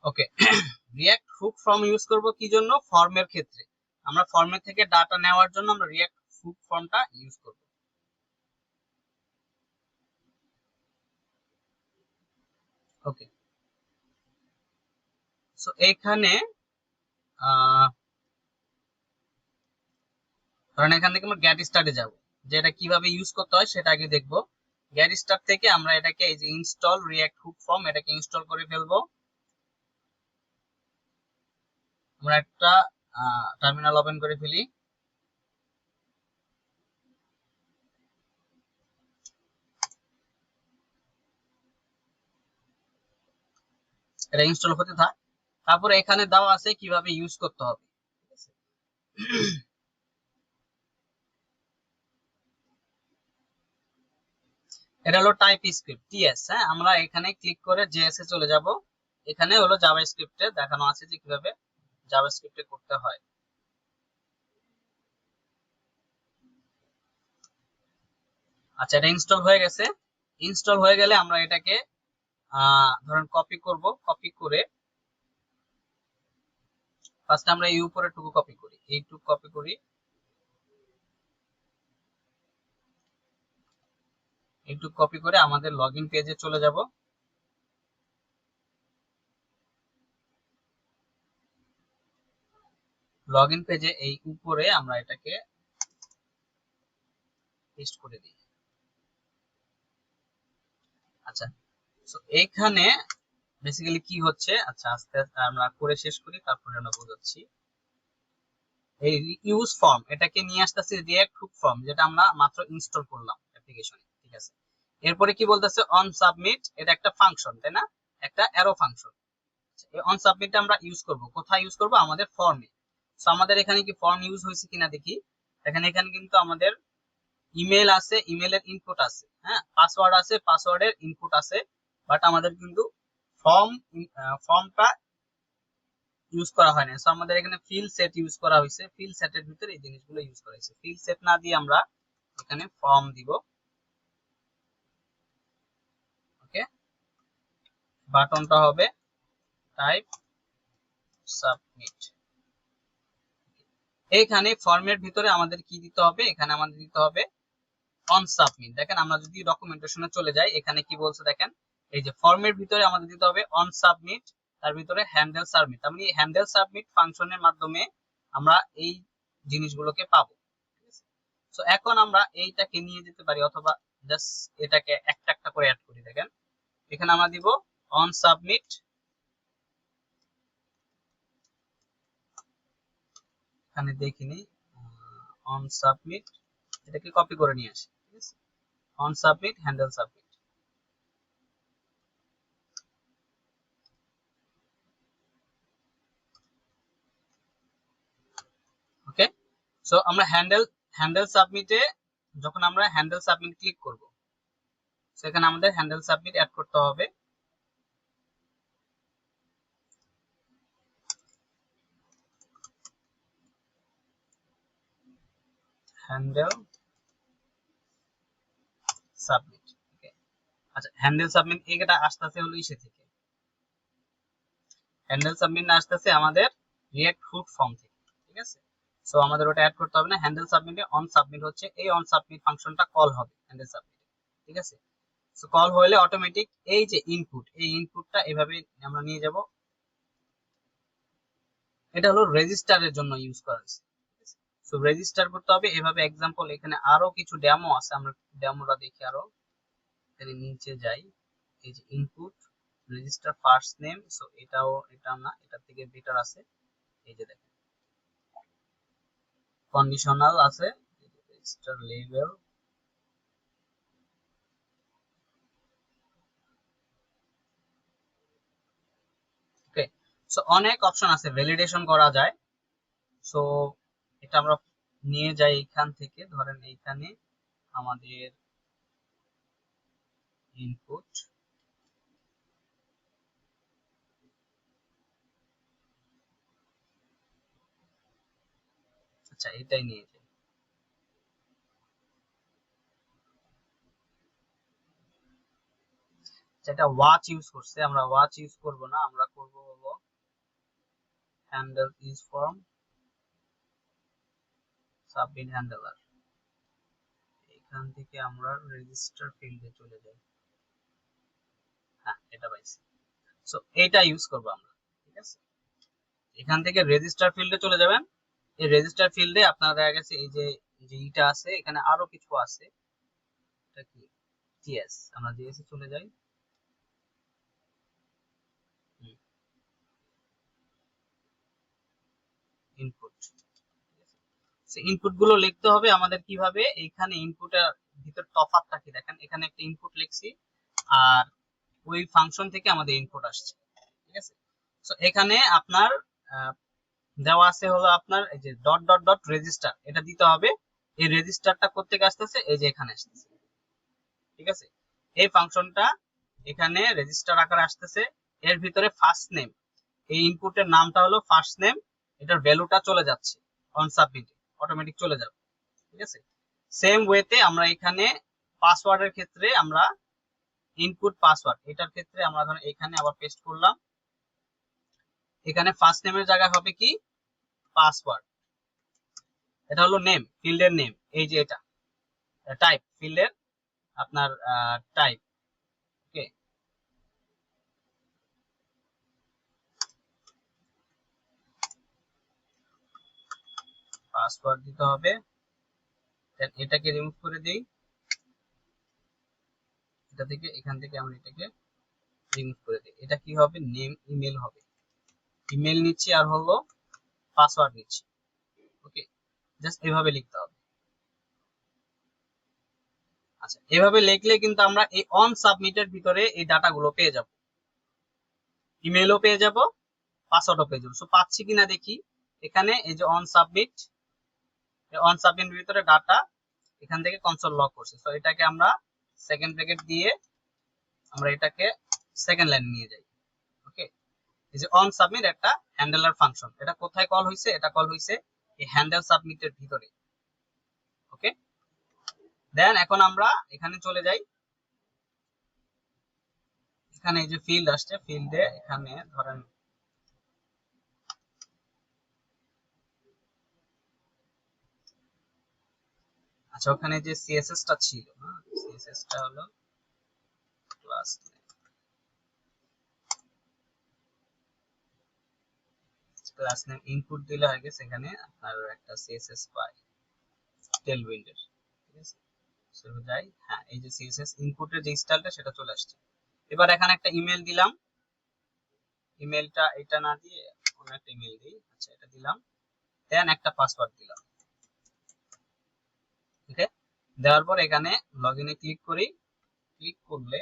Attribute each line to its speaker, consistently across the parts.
Speaker 1: ওকে, react hook form use করব কি জন্য? ফর্মের ক্ষেত্রে। আমরা ফর্মের থেকে ডাটা নেওয়ার জন্য আমরা রিয়াক্ট হুক ফর্মটা ইউজ করব। ওকে, সো এখানে ধরেন এখান থেকে আমরা গেট স্টার্টে যাব, যে এটা কিভাবে ইউজ করতে হয় সেটা আগে দেখবো। গেট স্টার্ট থেকে আমরা এটাকে এই যে ইনস্টল রিয়াক্ট হুক ফর্ম, এটাকে ইনস্টল করে ফেলবো। আমরা একটা টার্মিনাল ওপেন করে ফেলি। এটা ইনস্টল হতে থাক। তারপরে এখানে দেওয়া আছে কিভাবে ইউজ করতে হবে। এটা হলো টাইপ স্ক্রিপ্ট টিএস। হ্যাঁ, আমরা এখানে ক্লিক করে জেএস এ চলে যাব। এখানে হলো জাভাস্ক্রিপ্টে দেখানো আছে যে কিভাবে জাভাস্ক্রিপ্টে করতে হয়। আচ্ছা, এটা ইনস্টল হয়ে গেছে। ইনস্টল হয়ে গেলে আমরা এটাকে ধরেন কপি করব। কপি করে ফার্স্ট আমরা এই উপরের টুকু কপি করি, এইটুকু কপি করি, এইটুকু কপি করে আমাদের লগইন পেজে চলে যাব। লগইন পেজে এই উপরে আমরা এটাকে পেস্ট করে দিই। আচ্ছা, সো এইখানে বেসিক্যালি কি হচ্ছে, আচ্ছা আস্তে আস্তে আমরা করে শেষ করি তারপরে আমরা বোঝাচ্ছি। এই ইউজ ফর্ম এটাকে নিয়ে আসতেছে রিয়াক্ট হুক ফর্ম, যেটা আমরা মাত্র ইনস্টল করলাম অ্যাপ্লিকেশনে। ঠিক আছে, এরপরে কি বলতেছে অন সাবমিট, এটা একটা ফাংশন, তাই না? একটা অ্যারো ফাংশন। এই অন সাবমিটটা আমরা ইউজ করব কোথায়? ইউজ করব আমাদের ফর্মে। সো আমাদের এখানে কি ফর্ম ইউজ হয়েছে কিনা দেখি। এখানে কিন্তু আমাদের ইমেল আছে, ইমেলের ইনপুট আছে, হ্যাঁ, পাসওয়ার্ড আছে, পাসওয়ার্ডের ইনপুট আছে, বাট আমাদের কিন্তু ফর্ম ফর্মটা ইউজ করা হয় না। সো আমাদের এখানে ফিল সেট ইউজ করা হয়েছে। ফিল সেটের ভিতরে এই জিনিসগুলো ইউজ করা হয়েছে। ফিল সেট না দিয়ে আমরা এখানে ফর্ম দিব। ওকে, বাটনটা হবে টাইপ সাবমিট। এইখানে ফর্মের ভিতরে আমাদের কি দিতে হবে? এখানে আমাদের দিতে হবে অন সাবমিট। দেখেন আমরা যদি ডকুমেন্টেশনে চলে যাই, এখানে কি বলছে দেখেন, এই যে ফর্মের ভিতরে আমাদের দিতে হবে অন সাবমিট, তার ভিতরে হ্যান্ডেল সাবমিট। আমি হ্যান্ডেল সাবমিট ফাংশনের মাধ্যমে আমরা এই জিনিসগুলোকে পাবো। সো এখন আমরা এইটাকে নিয়ে যেতে পারি, অথবা জাস্ট এটাকে একটা একটা করে অ্যাড করি। দেখেন এখানে আমরা দিব অন সাবমিট, এখানে দেখিনি অন সাবমিট, এটাকে কপি করে নিয়ে আসি। ঠিক আছে, on submit handle submit. Okay, so আমরা হ্যান্ডেল সাবমিটে যখন আমরা হ্যান্ডেল সাবমিট ক্লিক করব, সেখানে আমাদের হ্যান্ডেল সাবমিট অ্যাড করতে হবে। Handle submit. ওকে, আচ্ছা হ্যান্ডেল সাবমিট এটা আসতেছে হলো ইসে থেকে, হ্যান্ডেল সাবমিট না আসতেছে আমাদের রিয়াক্ট হুক ফর্ম থেকে। ঠিক আছে, সো আমাদের ওটা অ্যাড করতে হবে না। হ্যান্ডেল সাবমিটে অন সাবমিট হচ্ছে, এই অন সাবমিট ফাংশনটা কল হবে হ্যান্ডেল সাবমিট। ঠিক আছে, সো কল হলে অটোমেটিক এই যে ইনপুট, এই ইনপুটটা এভাবে আমরা নিয়ে যাব। এটা হলো রেজিস্টারের জন্য ইউজ করা হয়েছে। সো রেজিস্টার করতে হবে এভাবে। এক্সাম্পল এখানে আরো কিছু ডেমো আছে, আমরা ডেমোটা দেখি আরো। এখানে নিচে যাই, এই যে input register first name, so এটাও, এটা না, এটার থেকে বেটার আছে। এই যে দেখেন কন্ডিশনাল আছে, রেজিস্টার লেভেল। ওকে, সো অনেক অপশন আছে, ভ্যালিডেশন করা যায়। সো এটা আমরা নিয়ে যাই এখান থেকে, ধরেন এইখানে আমাদের ইনপুট, আচ্ছা এটাই নিয়ে যাই। যেটা ওয়াচ ইউজ করছে, আমরা ওয়াচ ইউজ করব না, আমরা করব হলো handle is form submit handler. এখান থেকে আমরা রেজিস্টার ফিল্ডে চলে যাই। হ্যাঁ, এটা পাইছি। সো এটা ইউজ করব আমরা, ঠিক আছে। এখান থেকে রেজিস্টার ফিল্ডে চলে যাবেন। এই রেজিস্টার ফিল্ডে আপনারা দেখা গেছে এই যে ইটা আছে, এখানে আরো কিছু আছে। এটা কি জিএস, আমরা জিএস এ চলে যাই। ইনপুট, ইনপুট গুলো লিখতে হবে আমাদের কিভাবে, এখানে ইনপুটের ভিতর তফাৎটা কি দেখেন, এখানে একটা ইনপুট লিখছি আর ওই ফাংশন থেকে আমাদের ইনপুট আসছে, ঠিক আছে। সো এখানে আপনার দেওয়া আছে হলো আপনার এই যে ডট ডট ডট রেজিস্টার, এটা দিতে হবে। এই রেজিস্টারটা কোত্থেকে আসতেছে, এই যে এখানে আসতেছে, ঠিক আছে। এই ফাংশনটা এখানে রেজিস্টার আকারে আসতেছে। এর ভিতরে ফার্স্ট নেম, এই ইনপুটের নামটা হলো ফার্স্ট নেম, এটার ভ্যালুটা চলে যাচ্ছে অন সাবমিট, অটোমেটিক চলে যাবে, ঠিক আছে। সেম ওয়েতে আমরা এখানে পাসওয়ার্ডের ক্ষেত্রে আমরা ইনপুট পাসওয়ার্ড, এটার ক্ষেত্রে আমরা ধরুন এখানে আবার পেস্ট করলাম। এখানে ফার্স্ট নেমের জায়গায় হবে কি পাসওয়ার্ড, এটা হলো নেম, ফিল্ডের নেম, এই যে এটা টাইপ, ফিল্ডের আপনার টাইপ, ওকে। পাসওয়ার্ড দিতে হবে, দেন এটাকে রিমুভ করে দেই, এটা থেকে এখান থেকে আমরা এটাকে রিমুভ করে দিই। এটা কি হবে, নেম ইমেল হবে, ইমেল নিচ্ছি আর হলো পাসওয়ার্ড নিচ্ছি, ওকে। জাস্ট এভাবে লিখতে হবে। আচ্ছা, এভাবে লিখলে কিন্তু আমরা এই অন সাবমিটের ভিতরে এই ডাটাগুলো পেয়ে যাব, ইমেলও পেয়ে যাব, পাসওয়ার্ডও পেয়ে যাব। সো পাচ্ছি কিনা দেখি, এখানে এই যে অন সাবমিট, অন সাবমিট ভিতরে ডাটা এখান থেকে কনসোল লক করছে। সো এটাকে আমরা সেকেন্ড ব্র্যাকেট দিয়ে আমরা এটাকে সেকেন্ড লাইন নিয়ে যাই, ওকে। এই যে অন সাবমিট একটা হ্যান্ডেলার ফাংশন, এটা কোথায় কল হইছে, এটা কল হইছে এই হ্যান্ডেল সাবমিটের ভিতরে, ওকে। দেন এখন আমরা এখানে চলে যাই, এখানে এই যে ফিল্ড আসছে, ফিল্ডে এখানে ধরেন আচ্ছা, ওখানে যে সিএসএস টা ছিল, হ্যাঁ সিএসএস টা হলো ক্লাস, ক্লাস নেম ইনপুট দিলে হয়ে গেছে, এখানে আপনার একটা সিএসএস পাই টেলউইন্ডের, ঠিক আছে। সো যাই, হ্যাঁ এই যে সিএসএস ইনপুটের যে স্টাইলটা সেটা চলে আসছে। এবার এখানে একটা ইমেল দিলাম, ইমেলটা এটা না দিয়ে অন্য একটা ইমেল দিই, আচ্ছা এটা দিলাম। দেন একটা পাসওয়ার্ড দিলাম, ওকে। দেওয়ার পর এখানে লগইনে ক্লিক করি, ক্লিক করলে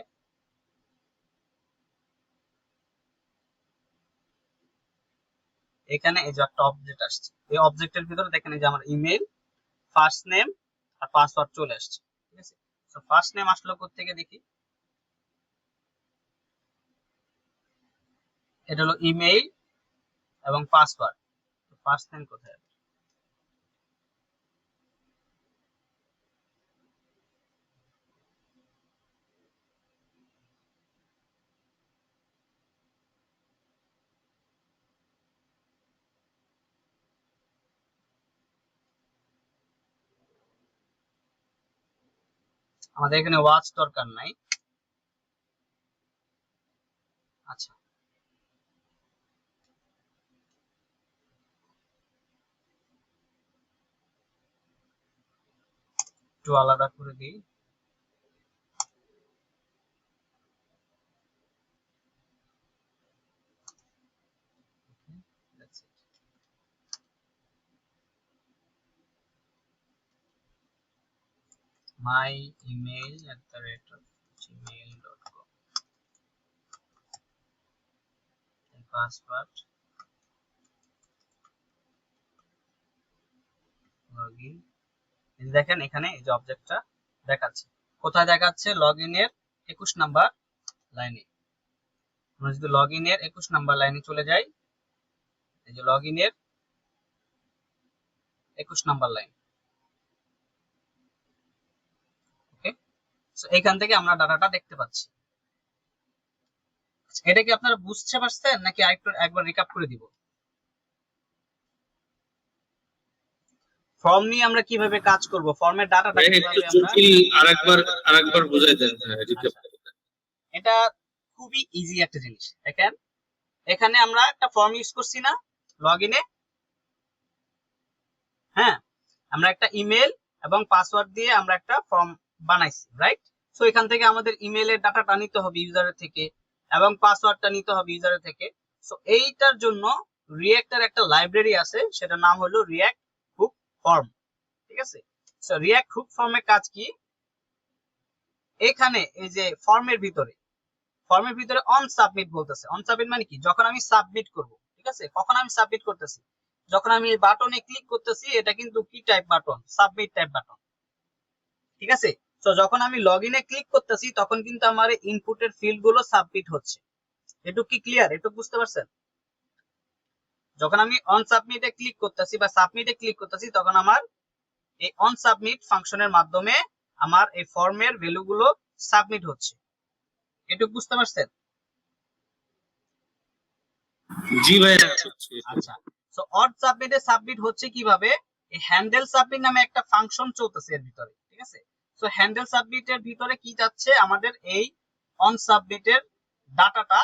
Speaker 1: এখানে এই যে একটা অবজেক্ট আসছে, এই অবজেক্টের ভিতরে দেখেন এই যে আমার ইমেল, ফার্স্ট নেম আর পাসওয়ার্ড চলে আসছে, ঠিক আছে। সো ফার্স্ট নেম আসলো কোত্থেকে দেখি, এটা হলো ইমেইল এবং পাসওয়ার্ড, ফার্স্ট নেম কোথায়, আমাদের এখানে ওয়াচ দরকার নাই। আচ্ছা, একটু আলাদা করে দিই, my email @gmail.com password login. দেখেন এখানে এই যে অবজেক্টটা দেখাচ্ছে, কোথায় দেখাচ্ছে, লগইনের 21 নাম্বার লাইনে। আমরা যদি লগইনের 21 নাম্বার লাইনে চলে যাই, এই যে লগইনের 21 নাম্বার লাইন, ওকে। সো এখান থেকে আমরা ডাটাটা দেখতে পাচ্ছি, এটা কি আপনারা বুঝতে পারছেন নাকি আরেকটু একবার রিক্যাপ করে দিব? ফর্ম নিয়ে আমরা কিভাবে কাজ করব, ফর্মের ডাটাটা কিভাবে আমরা
Speaker 2: আরেকবার বুঝাই দেন।
Speaker 1: এটা খুবই ইজি একটা জিনিস। দেখেন এখানে আমরা একটা ফর্ম ইউজ করছি না লগইনে, হ্যাঁ আমরা একটা ইমেল এবং পাসওয়ার্ড দিয়ে আমরা একটা ফর্ম বানাইছি, রাইট? সো এখান থেকে আমাদের ইমেলের ডাটাটা নিতে হবে ইউজারের থেকে এবং পাসওয়ার্ডটা নিতে হবে ইউজারের থেকে। সো এইটার জন্য রিঅ্যাক্টের একটা লাইব্রেরি আছে, সেটার নাম হলো রিঅ্যাক্ট হুক ফর্ম, ঠিক আছে? সো রিঅ্যাক্ট হুক ফর্মের কাজ কি, এখানে এই যে ফর্মের ভিতরে অন সাবমিট বলতেছে। অন সাবমিট মানে কি, যখন আমি সাবমিট করব, ঠিক আছে? কখন আমি সাবমিট করতেছি, যখন আমি এই বাটনে ক্লিক করতেছি, এটা কিন্তু কি type button, submit type button, ঠিক আছে? তো যখন আমি লগইনে ক্লিক করতেছি তখন কিন্তু আমার ইনপুটের ফিল্ড গুলো সাবমিট হচ্ছে। এটুকু কি ক্লিয়ার? এটুকু বুঝতে পারছেন? যখন আমি অন সাবমিটে ক্লিক করতেছি বা সাবমিটে ক্লিক করতেছি তখন আমার এই অন সাবমিট ফাংশনের মাধ্যমে আমার এই ফর্মের ভ্যালু গুলো সাবমিট হচ্ছে। এটুকু বুঝতে পারছেন?
Speaker 2: জি ভাই।
Speaker 1: আচ্ছা, সো অন সাবমিটে সাবমিট হচ্ছে কিভাবে, এই হ্যান্ডেল সাবমিট নামে একটা ফাংশন চলতেছে এর ভিতরে, ঠিক আছে? সো হ্যান্ডেল সাবমিটের ভিতরে কি যাচ্ছে, আমাদের এই অন সাবমিটের ডাটাটা,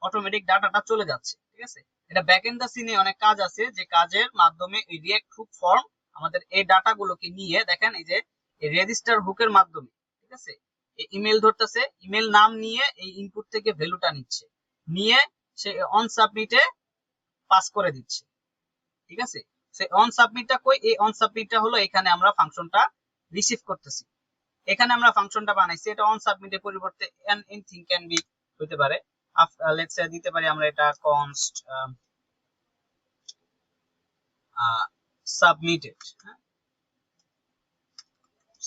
Speaker 1: অটোমেটিক ডাটাটা চলে যাচ্ছে, ঠিক আছে? এটা ব্যাকএন্ড দা সিনে অনেক কাজ আছে, যে কাজের মাধ্যমে এই রিঅ্যাক্ট হুক ফর্ম আমাদের এই ডাটাগুলোকে নিয়ে, দেখেন এই যে এই রেজিস্টার হুকের মাধ্যমে, ঠিক আছে, এই ইমেল ধরতেছে, ইমেল নাম নিয়ে এই ইনপুট থেকে ভ্যালুটা নিচ্ছে, নিয়ে সে অন সাবমিটে পাস করে দিচ্ছে, ঠিক আছে? সে অন সাবমিটটা কই, এই অন সাবমিটটা হলো এখানে আমরা ফাংশনটা রিসিভ করতেছি, এখানে আমরা ফাংশনটা বানাইছি। এটা অন সাবমিটের পরিবর্তে এনিথিং ক্যান বি হতে পারে, লেটস সে দিতে পারি আমরা এটা কনস্ট সাবমিটেড,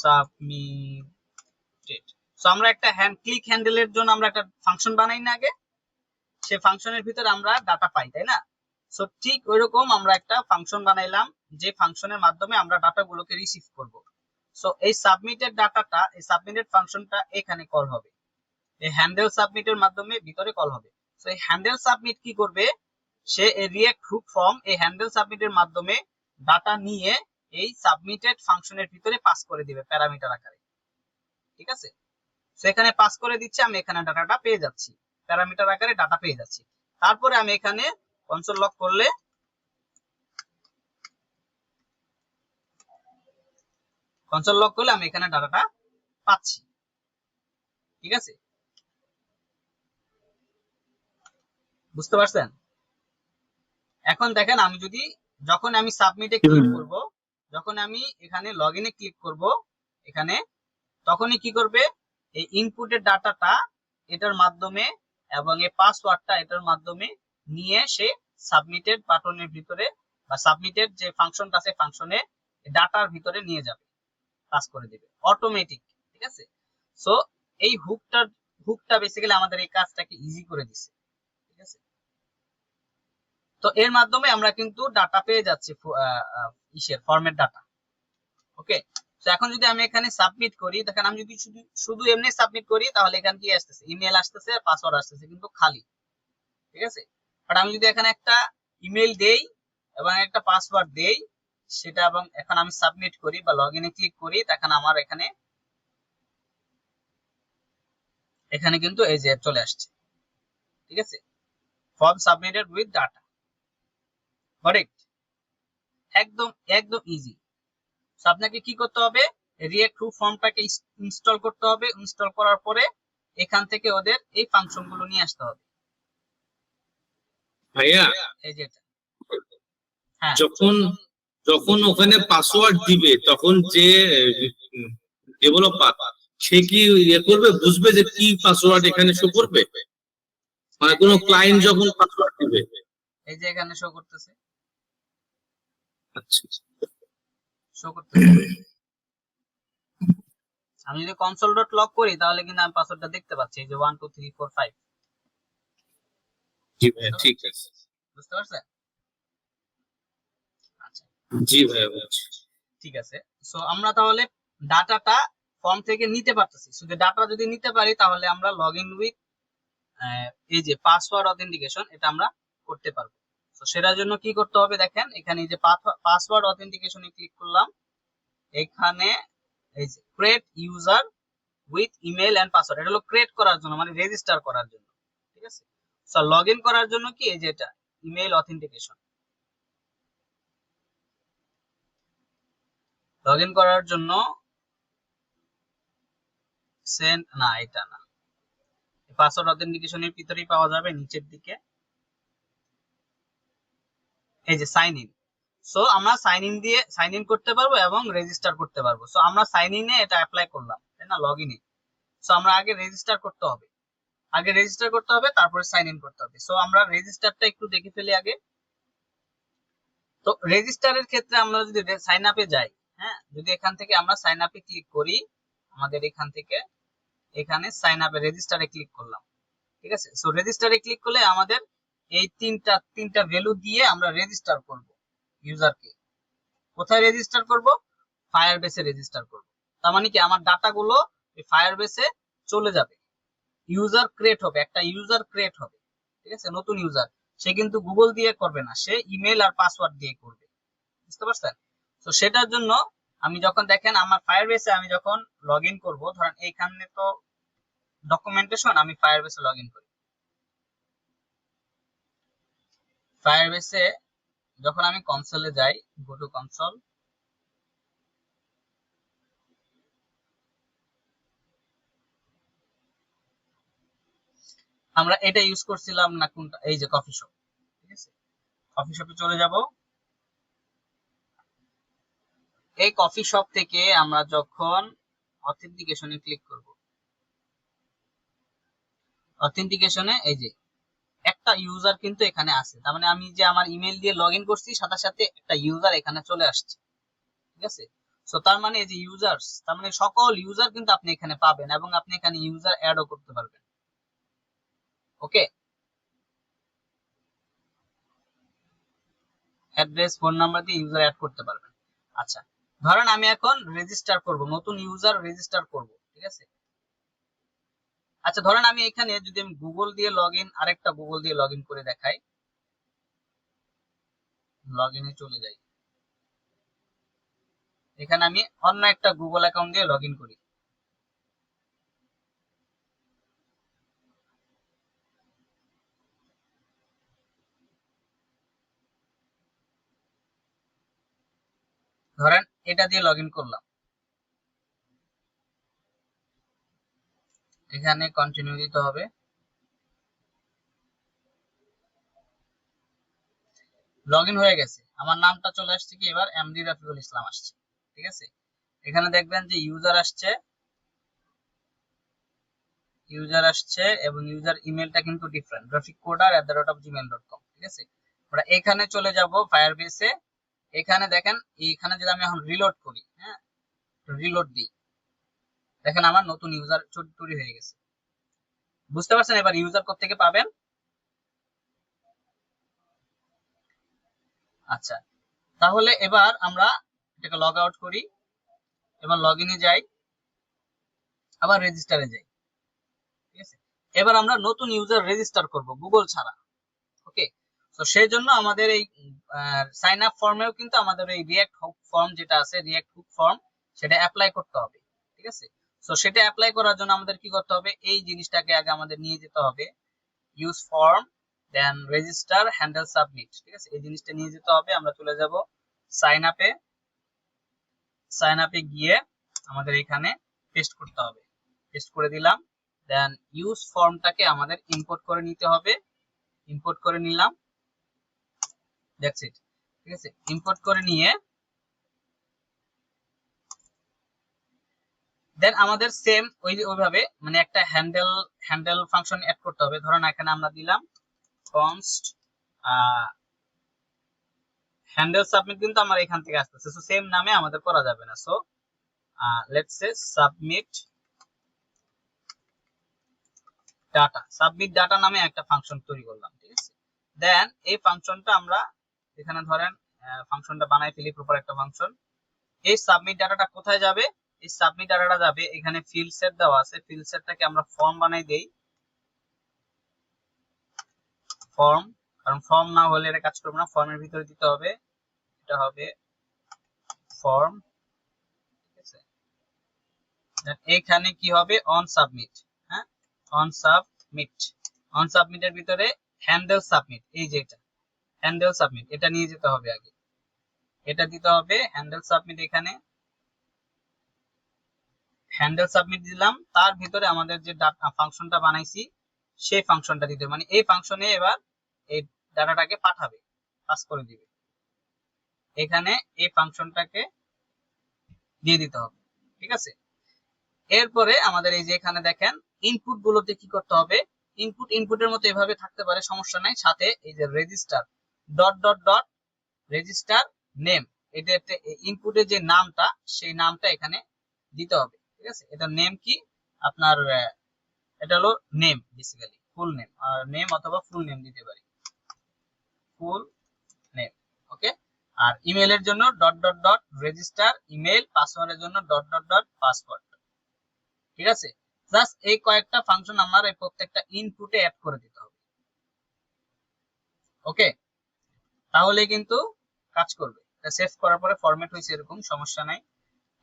Speaker 1: সাবমিটেড। সো আমরা একটা ক্লিক হ্যান্ডেলের জন্য আমরা একটা ফাংশন বানাই না আগে, সে ফাংশনের ভিতরে আমরা ডাটা পাই, তাই না? সো ঠিক ওইরকম আমরা একটা ফাংশন বানাইলাম, যে ফাংশনের মাধ্যমে আমরা ডাটাগুলোকে রিসিভ করব। সো এই সাবমিটেড ডাটাটা, এই সাবমিটেড ফাংশনটা এখানে কল হবে, এই হ্যান্ডেল সাবমিটের মাধ্যমে ভিতরে কল হবে। সো এই হ্যান্ডেল সাবমিট কি করবে, সে এই রিঅ্যাক্ট হুক ফর্ম এই হ্যান্ডেল সাবমিটের মাধ্যমে ডাটা নিয়ে এই সাবমিটেড ফাংশনের ভিতরে পাস করে দিবে প্যারামিটার আকারে, ঠিক আছে? সো এখানে পাস করে দিচ্ছে, আমি এখানে ডাটাটা পেয়ে যাচ্ছি, প্যারামিটার আকারে ডাটা পেয়ে যাচ্ছি। তারপরে আমি এখানে কনসোল লক করলে, আমি এখানে ডাটাটা পাচ্ছি, ঠিক আছে? বুঝতে পারছেন? এখন দেখেন আমি যদি, যখন আমি সাবমিটে ক্লিক করব, যখন আমি এখানে লগইনে ক্লিক করব এখানে, তখনই কি করবে, এই ইনপুটের ডাটাটা এটার মাধ্যমে এবং এই পাসওয়ার্ডটা এটার মাধ্যমে নিয়ে সে সাবমিটেড বাটনের ভিতরে বা সাবমিটেড যে ফাংশনটা আছে ফাংশনে ডাটার ভিতরে নিয়ে যাবে, পাস করে দিবে অটোমেটিক, ঠিক আছে? সো এই হুকটা বেসিক্যালি আমাদের এই কাজটাকে ইজি করে দিছে, ঠিক আছে? তো এর মাধ্যমে আমরা কিন্তু ডাটা পেয়ে যাচ্ছি, ইসের ফর্মের ডাটা, ওকে? তো এখন যদি আমি এখানে সাবমিট করি, দেখেন আমি যদি শুধু এমনি সাবমিট করি তাহলে এখানে কি আসতেছে, ইমেল আসতেছে, পাসওয়ার্ড আসতেছে, কিন্তু খালি, ঠিক আছে? বাট আমি যদি এখানে একটা ইমেল দেই এবং একটা পাসওয়ার্ড দেই সেটা, এবং এখন আমি সাবমিট করি বা লগইনে ক্লিক করি, তখন আমার এখানে কিন্তু এই যে চলে আসছে, ঠিক আছে? Form submitted with data, correct? একদম একদম ইজি। সো আপনাকে কি করতে হবে, রিঅ্যাক্ট হুক ফর্মটাকে ইনস্টল করতে হবে, ইনস্টল করার পরে এখান থেকে ওদের এই ফাংশন গুলো নিয়ে আসতে হবে।
Speaker 2: ভাইয়া
Speaker 1: এই যে হ্যাঁ,
Speaker 2: যখন ওখানে পাসওয়ার্ড দিবে তখন যে ডেভেলপার সে কি করবে, বুঝবে যে কি পাসওয়ার্ড এখানে শো করবে? মানে কোনো ক্লায়েন্ট যখন পাসওয়ার্ড দিবে,
Speaker 1: এই যে এখানে শো করতেছে,
Speaker 2: আচ্ছা
Speaker 1: শো করতেছে। আমি যদি কনসোল ডট লগ করি তাহলে কিন্তু আমি পাসওয়ার্ডটা দেখতে পাচ্ছি, এই যে 1 2 3 4 5।
Speaker 2: জি ভাই, ঠিক আছে,
Speaker 1: বুঝতে পারছেন? আচ্ছা,
Speaker 2: জি ভাই বুঝছি।
Speaker 1: ঠিক আছে। সো আমরা তাহলে ডাটাটা ফর্ম থেকে নিতে পারতেছি, শুধু ডাটা যদি নিতে পারি তাহলে আমরা লগইন উইথ এই যে পাসওয়ার্ড অথেন্টিকেশন এটা আমরা করতে পারবো। তো সেটার জন্য কি করতে হবে দেখেন, এখানে এই যে পাসওয়ার্ড অথেন্টিকেশনে ক্লিক করলাম, এখানে এই যে create user with email and password, এটা হলো ক্রিয়েট করার জন্য মানে রেজিস্টার করার জন্য, ঠিক আছে। সো লগইন করার জন্য কি এই যে এটা ইমেল অথেন্টিকেশন, লগইন করার জন্য সেন্ড না, এটা না, পাসওয়ার্ড অথেন্টিকেশনের ভিতরেই পাওয়া যাবে নিচের দিকে এই যে সাইন ইন। সো আমরা সাইন ইন করতে পারবো এবং রেজিস্টার করতে পারবো। সো আমরা সাইন ইনে এটা অ্যাপ্লাই করলাম, তাই না, লগইনে। সো আমরা আগে রেজিস্টার করতে হবে, তারপরে সাইন ইন করতে হবে। সো আমরা রেজিস্টারটা একটু দেখে ফেলি আগে। তো রেজিস্টারের ক্ষেত্রে আমরা যদি সাইন আপে যাই, হ্যাঁ, যদি এখান থেকে আমরা সাইন আপে ক্লিক করি, আমাদের এখান থেকে এখানে সাইন আপে রেজিস্টারে ক্লিক করলাম, ঠিক আছে। সো রেজিস্টারে ক্লিক করলে আমাদের এই তিনটা ভ্যালু দিয়ে আমরা রেজিস্টার করব ইউজারকে। কোথায় রেজিস্টার করব? ফায়ারবেসে রেজিস্টার করব। তার মানে কি আমার ডাটাগুলো এই ফায়ারবেসে চলে যাবে, ইউজার ক্রিয়েট হবে, একটা ইউজার ক্রিয়েট হবে, ঠিক আছে, নতুন ইউজার। সে কিন্তু গুগল দিয়ে করবে না, সে ইমেল আর পাসওয়ার্ড দিয়ে করবে, বুঝতে পারছেন? তো সেটার জন্য আমি যখন দেখেন আমার ফায়ারবেসে আমি যখন লগইন করব, ধরেন এইখানে তো ডকুমেন্টেশন, আমি ফায়ারবেসে লগইন করি। ফায়ারবেসে যখন আমি কনসোলে যাই, গো টু কনসোল, আমরা এটা ইউজ করছিলাম না কোনটা, এই যে কফি শপ, ঠিক আছে। কফি শপে চলে যাব। এই কফি শপ থেকে আমরা যখন অথেন্টিকেশনে ক্লিক করব, অথেন্টিকেশনে এই যে একটা ইউজার কিন্তু এখানে আছে, তার মানে আমি যে আমার ইমেল দিয়ে লগইন করছি সাথে সাথে একটা ইউজার এখানে চলে আসছে, ঠিক আছে। সো তার মানে এই যে ইউজার্স, তার মানে সকল ইউজার কিন্তু আপনি এখানে পাবেন এবং আপনি এখানে ইউজার অ্যাডও করতে পারবেন। ওকে, অ্যাড্রেস ফোন নাম্বার দিয়ে ইউজার অ্যাড করতে পারবেন। আচ্ছা, ধরেন আমি এখন রেজিস্টার করব, নতুন ইউজার রেজিস্টার করব, ঠিক আছে। আচ্ছা, ধরেন আমি এখানে যদি আমি গুগল দিয়ে লগইন, আরেকটা গুগল দিয়ে লগইন করে দেখাই, লগইনে চলে যাই, এখানে আমি অন্য একটা গুগল অ্যাকাউন্ট দিয়ে লগইন করি। ধরেন এটা দিয়ে লগইন করলাম, এখানে কন্টিনিউ দিতে হবে। লগইন হয়ে গেছে, আমার নামটা চলে আসছে কি এবার এমডি রাফিকুল ইসলাম আসছে, ঠিক আছে। এখানে দেখবেন যে ইউজার আসছে এবং ইউজার ইমেলটা কিন্তু ডিফারেন্ট, raficoder@gmail.com, ঠিক আছে। আমরা এখানে চলে যাব ফায়ারবেসে, এখানে দেখেন, এখানে যদি আমি এখন রিলোড করি, হ্যাঁ, রিলোড দিই, দেখেন আমার নতুন ইউজার তৈরি হয়ে গেছে, বুঝতে পারছেন? এবার ইউজার কোত্থেকে পাবেন? আচ্ছা, তাহলে এবার আমরা এটাকে লগ আউট করি, এবার লগইনে যাই, আবার রেজিস্টারে যাই, ঠিক আছে। এবার আমরা নতুন ইউজার রেজিস্টার করব গুগল ছাড়া। ওকে, তো সেই জন্য আমাদের এই সাইন আপ ফর্মেও কিন্তু আমাদের এই রিঅ্যাক্ট হুক ফর্ম যেটা আছে, রিঅ্যাক্ট হুক ফর্ম, সেটা অ্যাপ্লাই করতে হবে, ঠিক আছে। তো সেটা অ্যাপ্লাই করার জন্য আমাদের কি করতে হবে, এই জিনিসটাকে আগে আমাদের নিয়ে যেতে হবে, ইউজ ফর্ম, দেন রেজিস্টার, হ্যান্ডেল, সাবমিট, ঠিক আছে। এই জিনিসটা নিয়ে যেতে হবে। আমরা চলে যাব সাইন আপে, সাইন আপে গিয়ে আমাদের এখানে পেস্ট করতে হবে, পেস্ট করে দিলাম। দেন ইউজ ফর্মটাকে আমাদের ইম্পোর্ট করে নিতে হবে, ইম্পোর্ট করে নিলাম, দ্যাটস ইট, ঠিক আছে। ইম্পোর্ট করে নিয়ে দেন আমাদের সেম ওইভাবে মানে একটা হ্যান্ডেল ফাংশন অ্যাড করতে হবে। ধরুন এখানে আমরা দিলাম কনস্ট হ্যান্ডেল সাবমিট, কিন্তু আমার এখান থেকে আসতেছে, সো সেম নামে আমাদের করা যাবে না। So let's say submit data নামে একটা ফাংশন তৈরি করলাম, ঠিক আছে। দেন এই ফাংশনটা আমরা এখানে ধরেন ফাংশনটা বানাই ফেলি, প্রপার একটা ফাংশন। এই সাবমিট ডাটাটা কোথায় যাবে? এই সাবমিট ডাটাটা যাবে এখানে ফিল্ড সেট দেওয়া আছে, ফিল্ড সেটটাকে আমরা ফর্ম বানাই দেই, ফর্ম, কারণ ফর্ম না হলে এটা কাজ করবে না, ফর্মের ভিতরে দিতে হবে, এটা হবে ফর্ম, ঠিক আছে। এখানে কি হবে অন সাবমিট, হ্যাঁ অন সাবমিট, অন সাবমিটের ভিতরে হ্যান্ডেল সাবমিট, এই যে এটা হ্যান্ডেল সাবমিট, এটা নিয়ে যেতে হবে আগে, এটা দিতে হবে হ্যান্ডেল সাবমিট। এখানে হ্যান্ডেল সাবমিট দিলাম, তার ভিতরে আমাদের যে ফাংশনটা বানাইছি সেই ফাংশনটা দিতে হবে, মানে এই ফাংশনে এবার এই ডাটাটাকে পাঠাবে, পাস করে দিবে, এখানে এই ফাংশনটাকে দিয়ে দিতে হবে, ঠিক আছে। এরপরে আমাদের এই যে এখানে দেখেন ইনপুট গুলোতে কি করতে হবে, ইনপুটের মতো এভাবে থাকতে পারে, সমস্যা নাই, সাথে এই যে register dot dot dot register name, এটা ইনপুটের যে নামটা সেই নামটা এখানে দিতে হবে, ঠিক আছে। এটা নেম কি আপনার, এটা হলো নেম, বেসিক্যালি ফুল নেম, আর নেম অথবা ফুল নেম দিতে পারি, ফুল নেম, ওকে। আর ইমেলের জন্য dot dot dot register email, পাসওয়ার্ডের জন্য ডট ডট ডট পাসওয়ার্ড, ঠিক আছে। জাস্ট এই কয়েকটা ফাংশন আমার এই প্রত্যেকটা ইনপুটে অ্যাড করে দিতে হবে, ওকে, তাহলে কিন্তু কাজ করবে। এটা সেভ করার পরে ফরম্যাট হয়েছে এরকম, সমস্যা নাই।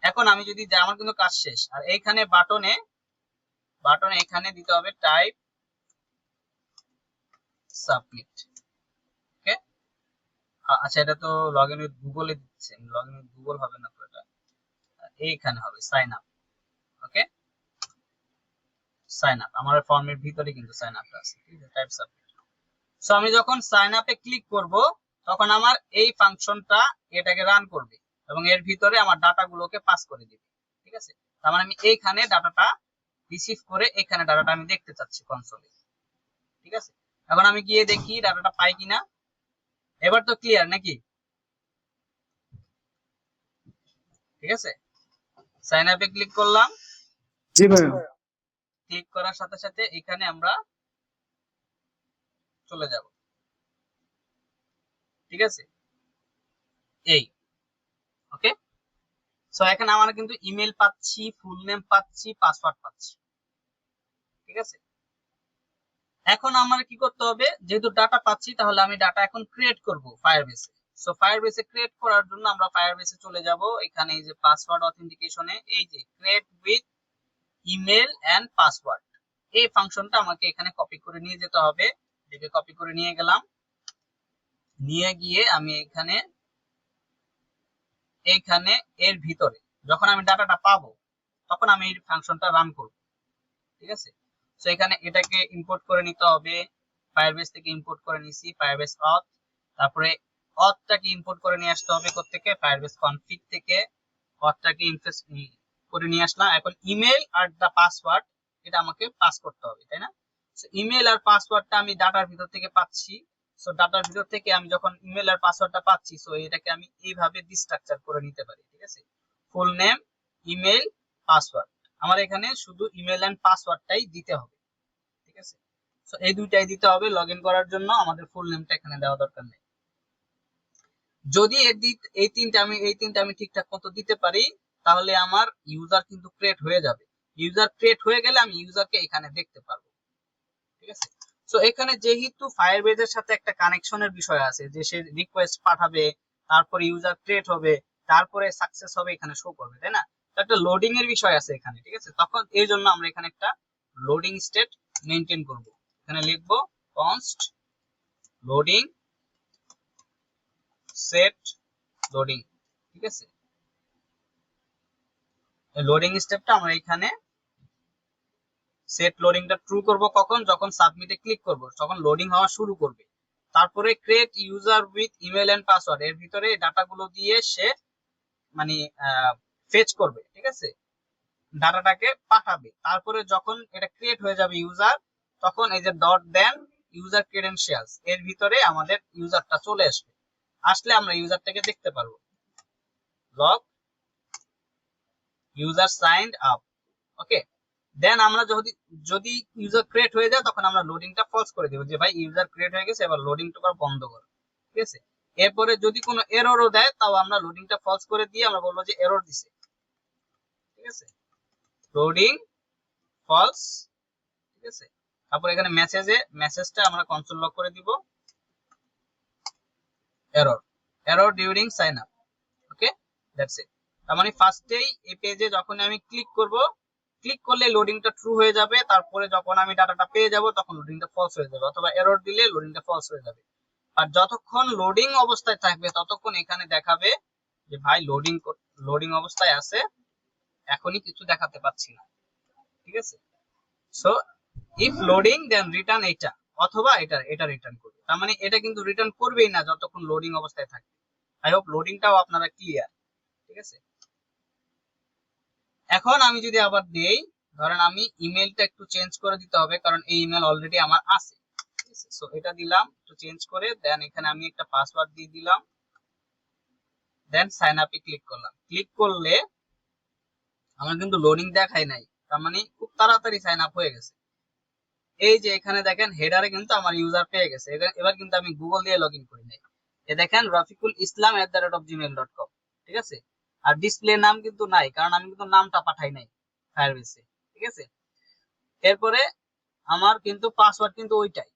Speaker 1: এখন আমি যদি যাই, আমার কিন্তু কাজ শেষ, আর এইখানে বাটনে এখানে দিতে হবে টাইপ সাবমিট, ওকে। আচ্ছা, এটা তো লগইন উইথ গুগলে দিচ্ছে, লগইন উইথ গুগল হবে না তো, এটা এইখানে হবে সাইন আপ, ওকে, সাইন আপ, আমার ফর্মের ভিতরে কিন্তু সাইন আপটা আছে, ঠিক আছে, টাইপ সাবমিট। সো আমি যখন সাইন আপে ক্লিক করব তখন আমার এই ফাংশনটা এটাকে রান করবে এবং এর ভিতরে আমার ডাটাগুলোকে পাস করে দিবে, ঠিক আছে। তার মানে আমি এইখানে ডাটাটা রিসিভ করে এখানে ডাটাটা আমি দেখতে চাচ্ছি কনসোলে, ঠিক আছে। এখন আমি গিয়ে দেখি ডাটাটা পাই কিনা, এবার তো ক্লিয়ার নাকি, ঠিক আছে। সাইন আপে ক্লিক করলাম,
Speaker 3: জি ভাইয়া।
Speaker 1: ক্লিক করার সাথে সাথে এখানে আমরা চলে যাব, ঠিক আছে, এই, ওকে। সো এখানে আমরা কিন্তু ইমেল পাচ্ছি, ফুল নেম পাচ্ছি, পাসওয়ার্ড পাচ্ছি, ঠিক আছে। এখন আমার কি করতে হবে, যেহেতু ডাটা পাচ্ছি তাহলে আমি ডাটা এখন ক্রিয়েট করব ফায়ারবেসে। সো ফায়ারবেসে ক্রিয়েট করার জন্য আমরা ফায়ারবেসে চলে যাব, এখানে এই যে পাসওয়ার্ড অথেন্টিকেশনে এই যে create with email and password, এই ফাংশনটা আমাকে এখানে কপি করে নিয়ে যেতে হবে, এটাকে কপি করে নিয়ে গেলাম, নিয়ে গিয়ে আমি এইখানে এর ভিতরে যখন আমি ডাটাটা পাবো তখন আমি এই ফাংশনটা রান করব, ঠিক আছে। সো এখানে এটাকে ইম্পোর্ট করে নিতে হবে, ফায়ারবেস থেকে ইম্পোর্ট করে নিছি, ফায়ারবেস অথ, তারপরে অথটাকে ইম্পোর্ট করে নিয়ে আসতে হবে কোত্থেকে, ফায়ারবেস কনফিগ থেকে অথটাকে ইনফেস করে নিয়ে আসলাম। এখন ইমেল আর দা পাসওয়ার্ড এটা আমাকে পাস করতে হবে, তাই না। সো ইমেল আর পাসওয়ার্ডটা আমি ডাটার ভিতর থেকে পাচ্ছি, সো ডাটার ভিতর থেকে আমি যখন ইমেল আর পাসওয়ার্ডটা পাচ্ছি, সো এটাকে আমি এইভাবে ডিস্ট্রাকচার করে নিতে পারি, ঠিক আছে। ফুল নেম, ইমেল, পাসওয়ার্ড, আমার এখানে শুধু ইমেল এন্ড পাসওয়ার্ডটাই দিতে হবে, ঠিক আছে। সো এই দুইটাই দিতে হবে লগইন করার জন্য, আমাদের ফুল নেমটা এখানে দেওয়া দরকার নেই। যদি এই তিনটা আমি ঠিকঠাক মতো দিতে পারি তাহলে আমার ইউজার কিন্তু ক্রিয়েট হয়ে যাবে, ইউজার ক্রিয়েট হয়ে গেলে আমি ইউজারকে এখানে দেখতে পারবো, ঠিক আছে। সো এখানে যেহেতু ফায়ারবেজের সাথে একটা কানেকশনের বিষয় আছে, যে সে রিকোয়েস্ট পাঠাবে, তারপরে ইউজার ক্রিয়েট হবে, তারপরে সাকসেস হবে, এখানে শো করবে, তাই না। তো একটা লোডিং এর বিষয় আছে এখানে, ঠিক আছে। তখন এর জন্য আমরা এখানে একটা লোডিং স্টেট মেইনটেইন করব, এখানে লিখব const লোডিং সেট লোডিং, ঠিক আছে। লোডিং স্টেপটা আমরা এখানে সেট লোডিংটা ট্রু করব কখন, যখন সাবমিটে ক্লিক করব তখন লোডিং হওয়া শুরু করবে। তারপরে create user with email and password, এর ভিতরে ডাটাগুলো দিয়ে সে মানে ফেচ করবে, ঠিক আছে, ডাটাটাকে পাঠাবে। তারপরে যখন এটা ক্রিয়েট হয়ে যাবে ইউজার, তখন এই যে ডট দেন ইউজার ক্রেডেনশিয়ালস, এর ভিতরে আমাদের ইউজারটা চলে আসবে, আসলে আমরা ইউজারটাকে দেখতে পারবো, লগ ইউজার সাইন্ড আপ, ওকে। দেন আমরা যদি ইউজার ক্রিয়েট হয়ে যায় তখন আমরা লোডিংটা ফলস করে দেব, যে ভাই ইউজার ক্রিয়েট হয়ে গেছে, এবার লোডিংটা বন্ধ করো, ঠিক আছে। এরপরে যদি কোনো এররও দেয় তাও আমরা লোডিংটা ফলস করে দিয়ে আমরা বলবো যে এরর দিছে, ঠিক আছে, লোডিং ফলস, ঠিক আছে। তারপর এখানে মেসেজটা আমরা কনসোল লক করে দিব, error during sign up. Okay, that's it. তার মানে ফার্স্টেই এই পেজে যখন আমি ক্লিক করলে লোডিংটা ট্রু হয়ে যাবে, তারপরে যখন আমি ডাটাটা পেয়ে যাব তখন লোডিংটা ফলস হয়ে যাবে, অথবা এরর দিলে লোডিংটা ফলস হয়ে যাবে। আর যতক্ষণ লোডিং অবস্থায় থাকবে ততক্ষণ এখানে দেখাবে যে ভাই লোডিং অবস্থায় আছে, এখনই কিছু দেখাতে পাচ্ছি না। ঠিক আছে, so if loading then return এটা, অথবা এটা রিটার্ন করবে। তার মানে এটা কিন্তু রিটার্ন করবেই না যতক্ষণ লোডিং অবস্থায় থাকবে। আই হোপ লোডিংটাও আপনারা ক্লিয়ার। ঠিক আছে, এখন আমি যদি আবার দেই, ধরেন আমি ইমেলটা একটু চেঞ্জ করে দিতে হবে, কারণ এই ইমেল অলরেডি আমার আছে। ঠিক আছে, সো এটা দিলাম, একটু চেঞ্জ করে দেন এখানে আমি একটা পাসওয়ার্ড দিয়ে দিলাম, দেন সাইন আপে ক্লিক করলাম। ক্লিক করলে আমার কিন্তু লোডিং দেখায় নাই, তার মানে খুব তাড়াতাড়ি সাইন আপ হয়ে গেছে। এই যে এখানে দেখেন হেডারে কিন্তু আমার ইউজার পেয়ে গেছে। এবার কিন্তু আমি গুগল দিয়ে লগইন করি নাই। এ দেখেন rafiqulislam@gmail.com। ঠিক আছে, আর ডিসপ্লে নাম কিন্তু নাই, কারণ আমি কিন্তু নামটা পাঠাই নাই ফায়ারবেসে। ঠিক আছে, এরপরে আমার কিন্তু পাসওয়ার্ড কিন্তু ওইটাই,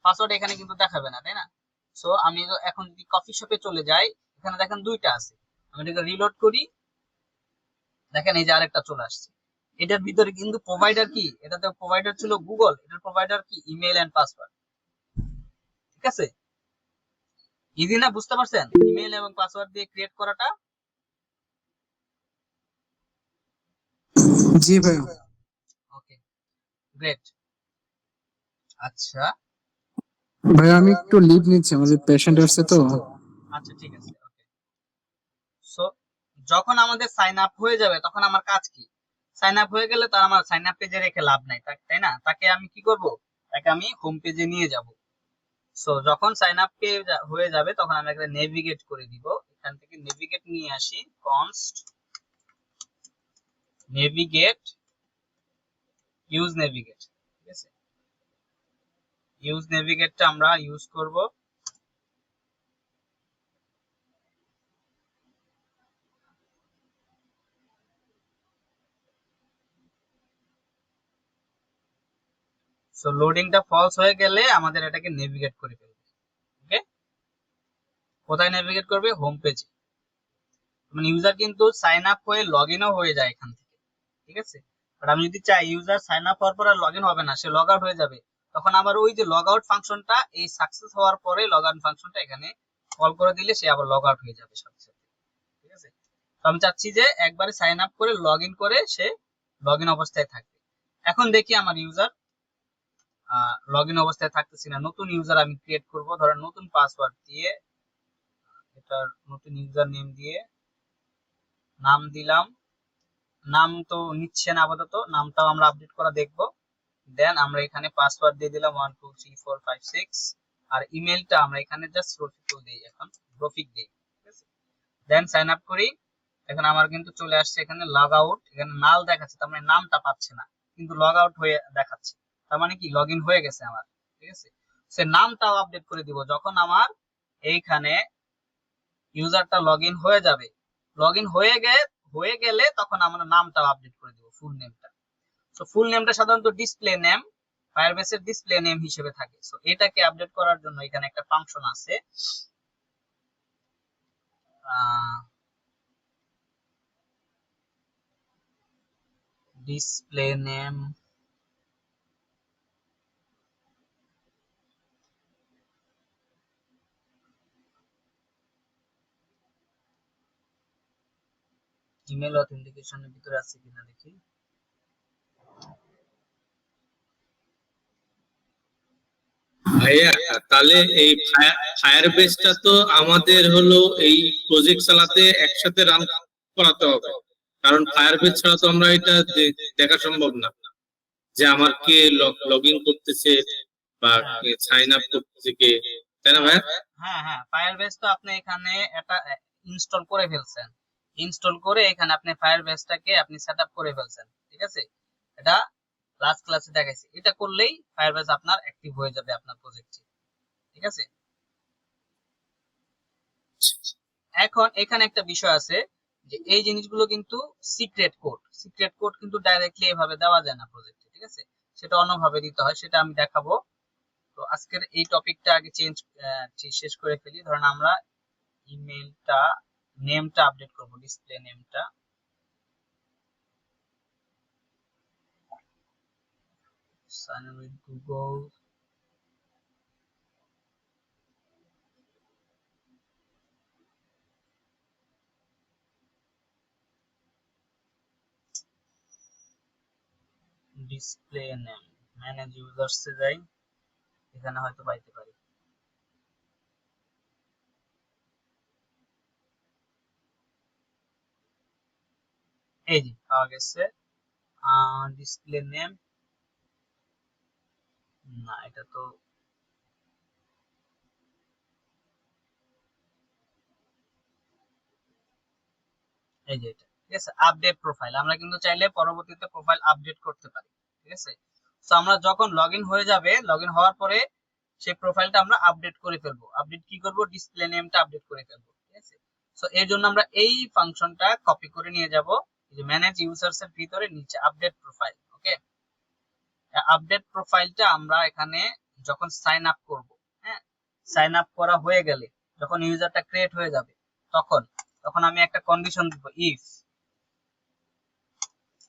Speaker 1: পাসওয়ার্ড এখানে কিন্তু দেখাবে না, তাই না? সো আমি এখন যদি কফি শপে চলে যাই, এখানে দেখেন দুইটা আছে, আমি এটাকে রিলোড করি, দেখেন এই যে আরেকটা চলে আসছে। এটার ভিতরে কিন্তু প্রোভাইডার কি, এটাতে প্রোভাইডার ছিল গুগল, এটার প্রোভাইডার কি ইমেল এন্ড পাসওয়ার্ড। ঠিক আছে, ইজি না, বুঝতে পারছেন ইমেল এবং পাসওয়ার্ড দিয়ে ক্রিয়েট করাটা?
Speaker 3: জি ভাই।
Speaker 1: ওকে, গ্রেট। আচ্ছা
Speaker 3: ভাই আমি একটু লিভ নিচ্ছি, আমাদের পেশেন্ট আসছে তো।
Speaker 1: আচ্ছা ঠিক আছে, ওকে। সো যখন আমাদের সাইন আপ হয়ে যাবে তখন আমার কাজ কি? সাইন আপ হয়ে গেলে তার আমার সাইন আপ পেজে রেখে লাভ নাই, তাই না? তাকে আমি কি করব, তাকে আমি হোম পেজে নিয়ে যাব। সো যখন সাইন আপ হয়ে যাবে তখন আমি একটা নেভিগেট করে দিব, এখান থেকে নেভিগেট নিয়ে আসি, কনস্ট নেভিগেট, ইউজ নেভিগেট। ঠিক আছে, ইউজ নেভিগেটটা আমরা ইউজ করব। সো লোডিংটা ফলস হয়ে গেলে আমাদের এটাকে নেভিগেট করে ফেলবে। ওকে, কোথায় নেভিগেট করবে? হোম পেজে। মানে ইউজার কিন্তু সাইন আপ হয়ে লগইনও হয়ে যায় এখান থেকে। ঠিক আছে, বাট আমি যদি চাই ইউজার সাইন আপ হওয়ার পর আর লগইন হবে না, সে লগ আউট হয়ে যাবে, তখন আবার ওই যে লগ আউট ফাংশনটা, এই সাকসেস হওয়ার পরে লগ আউট ফাংশনটা এখানে কল করে দিলে সে আবার লগ আউট হয়ে যাবে সাথে সাথে। ঠিক আছে, তো আমি চাচ্ছি যে একবারে সাইন আপ করে লগইন করে সে লগইন অবস্থায় থাকবে। এখন দেখি আমার ইউজার লগইন অবস্থায় থাকতেছি না, নতুন ইউজার আমি ক্রিয়েট করব, ধরেন নতুন পাসওয়ার্ড দিয়ে, এটার নতুন ইউজার নেম দিয়ে নাম দিলাম, নাম তো নিচ্ছে না আপাতত, নামটাও আমরা আপডেট করা দেখব। দেন আমরা এখানে পাসওয়ার্ড দিয়ে দিলাম 123456, আর ইমেলটা আমরা এখানে জাস্ট রফিকুল দেই, এখন রফিক দেই। ঠিক আছে, দেন সাইন আপ করি। এখন আমার কিন্তু চলে আসছে এখানে লগ আউট, এখানে নাল দেখাচ্ছে, তার মানে নামটা পাচ্ছে না, কিন্তু লগ আউট হয়ে দেখাচ্ছে, তার মানে কি লগইন হয়ে গেছে আমার। ঠিক আছে, সে নামটাও আপডেট করে দিব যখন আমার এইখানে ইউজারটা লগইন হয়ে যাবে। লগইন হয়ে গেলে তখন আমরা নামটাও আপডেট করে দিব, ফুল নেমটা। সো ফুল নেমটা সাধারণত ডিসপ্লে নেম, ফায়ারবেসের ডিসপ্লে নেম হিসেবে থাকে। সো এটাকে আপডেট করার জন্য এখানে একটা ফাংশন আছে, ডিসপ্লে নেম, ইমেল অথেন্টিকেশনের ভিতরে আছে কিনা দেখি।
Speaker 2: ভাইয়া তাহলে এই ফায়ারবেসটা তো আমাদের হলো এই প্রজেক্ট চালাতে একসাথে রান করাতে হবে, কারণ ফায়ারবেস ছাড়া তো আমরা এটা দেখা সম্ভব না যে আমার কে লগ ইন করতেছে বা সাইন আপ করতেছে কে, তাই না ভাইয়া?
Speaker 1: হ্যাঁ হ্যাঁ, ফায়ারবেস তো আপনি এখানে এটা ইনস্টল করে ফেলছেন, ইনস্টল করে এখানে আপনি ফায়ারবেসটাকে আপনি সেটআপ করে ফেলছেন। ঠিক আছে, এটা লাস্ট ক্লাসে দেখাইছি, এটা করলেই ফায়ারবেস আপনার অ্যাক্টিভ হয়ে যাবে আপনার প্রজেক্টে। ঠিক আছে, এখন এখানে একটা বিষয় আছে যে এই জিনিসগুলো কিন্তু সিক্রেট কোড কিন্তু ডাইরেক্টলি এভাবে দেওয়া যায় না প্রজেক্টে। ঠিক আছে, সেটা অন্যভাবে দিতে হয়, সেটা আমি দেখাবো। তো আজকের এই টপিকটা আগে শেষ করে ফেলি। ধরেন আমরা ইমেলটা নেমটা আপডেট করব, ডিসপ্লে নেমটা sign in with Google. Display name manage users এ যাই, এখানে হয়তো পাইতে পারি। এই যে পাওয়া গেছে ডিসপ্লে নেম। না, এটা তো এই যে এটা, ঠিক আছে। আপডেট প্রোফাইল, আমরা কিন্তু চাইলে পরবর্তীতে প্রোফাইল আপডেট করতে পারি, ঠিক আছে। তো আমরা যখন লগইন হয়ে যাবে, লগইন হওয়ার পরে সেই প্রোফাইলটা আমরা আপডেট করে ফেলবো। আপডেট কি করব, ডিসপ্লে নেমটা আপডেট করে ফেলবো, ঠিক আছে। সো এর জন্য আমরা এই ফাংশনটা কপি করে নিয়ে যাব, এই যে ম্যানেজ ইউজার্স এর ভিতরে নিচে আপডেট প্রোফাইল। ওকে, আপডেট প্রোফাইলটা আমরা এখানে যখন সাইন আপ করব, হ্যাঁ, সাইন আপ করা হয়ে গেলে যখন ইউজারটা ক্রিয়েট হয়ে যাবে, তখন তখন আমি একটা কন্ডিশন দিব,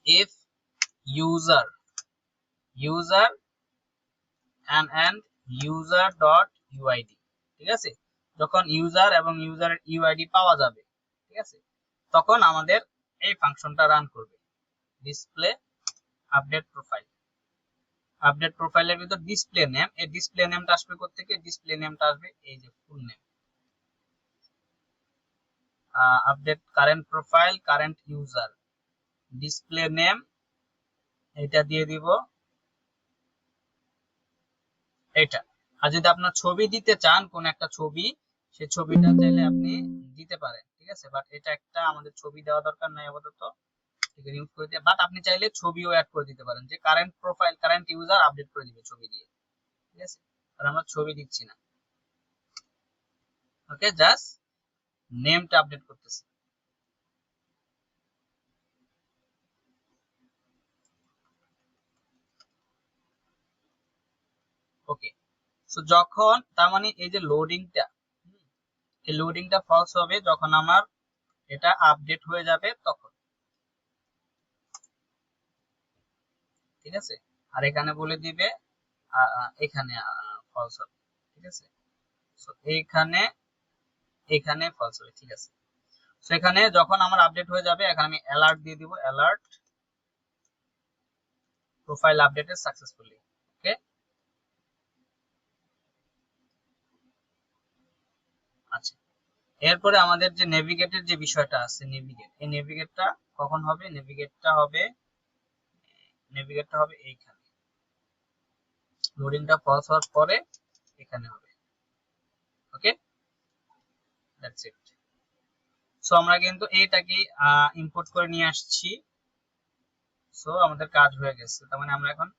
Speaker 1: if user and user dot uid, ঠিক আছে। যখন ইউজার এবং ইউজারের ইউআইডি পাওয়া যাবে, ঠিক আছে, তখন আমাদের এই ফাংশনটা রান করবে, ডিসপ্লে আপডেট প্রোফাইল। আপডেট প্রোফাইলের ভিতর ডিসপ্লে নেম, এই ডিসপ্লে নেমটা আসবে কোথা থেকে, ডিসপ্লে নেমটা আসবে এই যে full name, update current profile current user, display name এটা দিয়ে দিব এটা। আর যদি আপনার ছবি দিতে চান, কোন একটা ছবি, সেই ছবিটা চাইলে আপনি দিতে পারেন, ঠিক আছে। বাট এটা একটা আমাদের ছবি দেওয়া দরকার নাই আপাতত, ঠিক আছে, রিমুভ করে দিয়ে। বাট আপনি চাইলে ছবিও অ্যাড করে দিতে পারেন, যে current profile current user update করে দিবে ছবি দিয়ে, ঠিক আছে। আর আমরা ছবি দিচ্ছি না, ওকে, জাস্ট নেমটা আপডেট করতেছি। ওকে, সো যখন তার মানে এই যে লোডিংটা, এই লোডিংটা ফলস হবে যখন আমার এটা আপডেট হয়ে যাবে তখন, ঠিক আছে। আর এখানে বলে দিবে এখানে ফলস হবে, ঠিক আছে। সো এইখানে এখানে ফলস হবে, ঠিক আছে। সো এখানে যখন আমার আপডেট হয়ে যাবে, এখানে আমি অ্যালার্ট দিয়ে দিব, অ্যালার্ট প্রোফাইল আপডেটেড সাকসেসফুলি। ওকে, আচ্ছা। এরপরে আমাদের যে নেভিগেটের যে বিষয়টা আছে, নেভিগেট, এই নেভিগেটটা কখন হবে, নেভিগেটটা হবে এইখানে, লোডিংটা ফলস হওয়ার পরে এখানে হবে। ওকে, দ্যাটস ইট। সো আমরা কিন্তু এইটাকে ইম্পোর্ট করে নিয়ে আসছি। সো আমাদের কাজ হয়ে গেছে। তার মানে আমরা এখন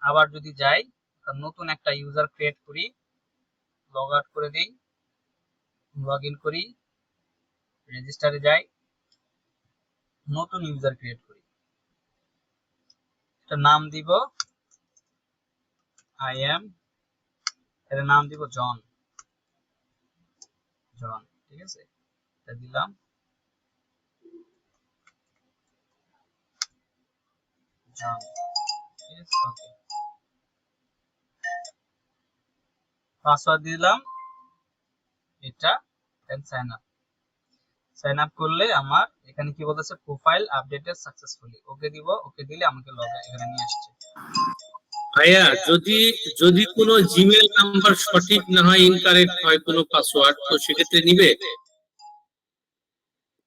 Speaker 1: আবার যদি যাই, নতুন একটা ইউজার ক্রিয়েট করি, লগ আউট করে দেই, লগ ইন করি, রেজিস্টারে যাই, নতুন ইউজার ক্রিয়েট করি, এটা নাম দিব আই এম, এর নাম দিব জন, ঠিক আছে, এটা দিলাম জন, ঠিক আছে। ওকে, পাসওয়ার্ড দিলাম এটা, দেন সাইন আপ করলে আমার এখানে কি বলতেছে, প্রোফাইল আপডেটেড সাকসেসফুলি। ওকে দিব, ওকে দিলে আমাকে লগ এখানে নিয়ে আসছে।
Speaker 2: ভাইয়া, যদি যদি কোনো জিমেল নাম্বার সঠিক না হয়, ইনকারেক্ট হয় কোনো পাসওয়ার্ড, তো সেক্ষেত্রে নিবে?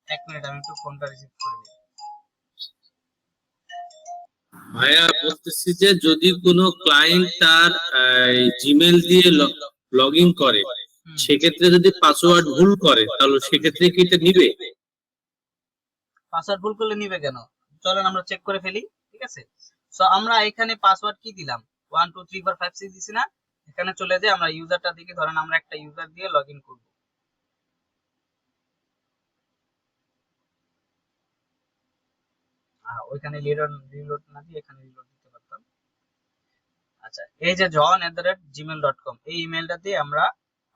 Speaker 1: এক মিনিট, আমি একটু ফোনটা রিসিভ করে নিই।
Speaker 2: ভাইয়া বলতেছি যে যদি কোনো ক্লায়েন্ট তার জিমেল দিয়ে লগ ইন করে, সেক্ষেত্রে যদি পাসওয়ার্ড ভুল করে, তাহলে সেক্ষেত্রে কি এটা নিবে?
Speaker 1: পাসওয়ার্ড ভুল করলে নিবে কেন, চলেন আমরা চেক করে ফেলি, ঠিক আছে। সো আমরা এখানে পাসওয়ার্ড কি দিলাম, 1 2 3 4 5 6 দিছি না। এখানে চলে যাই, আমরা ইউজারটা দিকে, ধরেন আমরা একটা ইউজার দিয়ে লগইন করব। ওইখানে রিলোড না দিয়ে এখানে রিলোড দিতে পারতাম। আচ্ছা, এই যে john@gmail.com এই ইমেলটা দিয়ে আমরা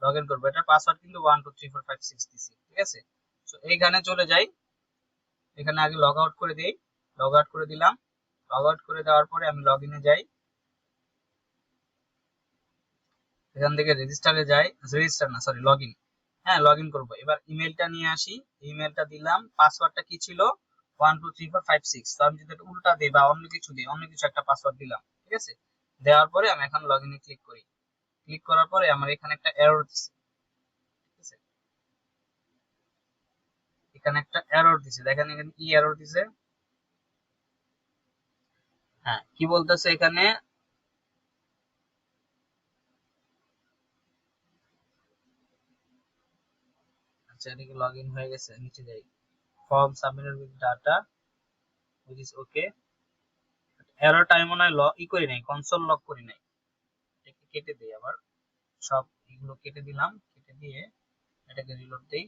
Speaker 1: লগ ইন করবো। এটার পাসওয়ার্ড কিন্তু 123456 দিছি, ঠিক আছে। তো এইখানে চলে যাই, এখানে আগে লগ আউট করে দিই, লগ আউট করে দিলাম। লগ আউট করে দেওয়ার পরে আমি লগ ইনে যাই, এখান থেকে রেজিস্টারে যাই, রেজিস্টার না সরি লগ ইন, হ্যাঁ লগ ইন করবো। এবার ইমেলটা নিয়ে আসি, ইমেলটা দিলাম, পাসওয়ার্ডটা কি ছিল 123456। তো আমি যদি এটা উল্টা দিই বা অন্য কিছু দিই, অন্য কিছু একটা পাসওয়ার্ড দিলাম, ঠিক আছে। দেওয়ার পরে আমি এখন লগ ইনে ক্লিক করি, ক্লিক করার পরে আমার এখানে একটা এরর দিছে, ঠিক আছে। এখানে একটা এরর দিছে, দেখেন এখানে কি এরর দিছে, হ্যাঁ কি বলতেছে এখানে, আচ্ছা এদিকে লগ ইন হয়ে গেছে, নিচে যাই, form submitted with data which is okay. এররটা আমি মনে হয় করি নাই, কনসোল লক করি নাই, এটাকে কেটে দেই আবার, সব এগুলো কেটে দিলাম, কেটে দিয়ে এটাকে রিলোড দেই।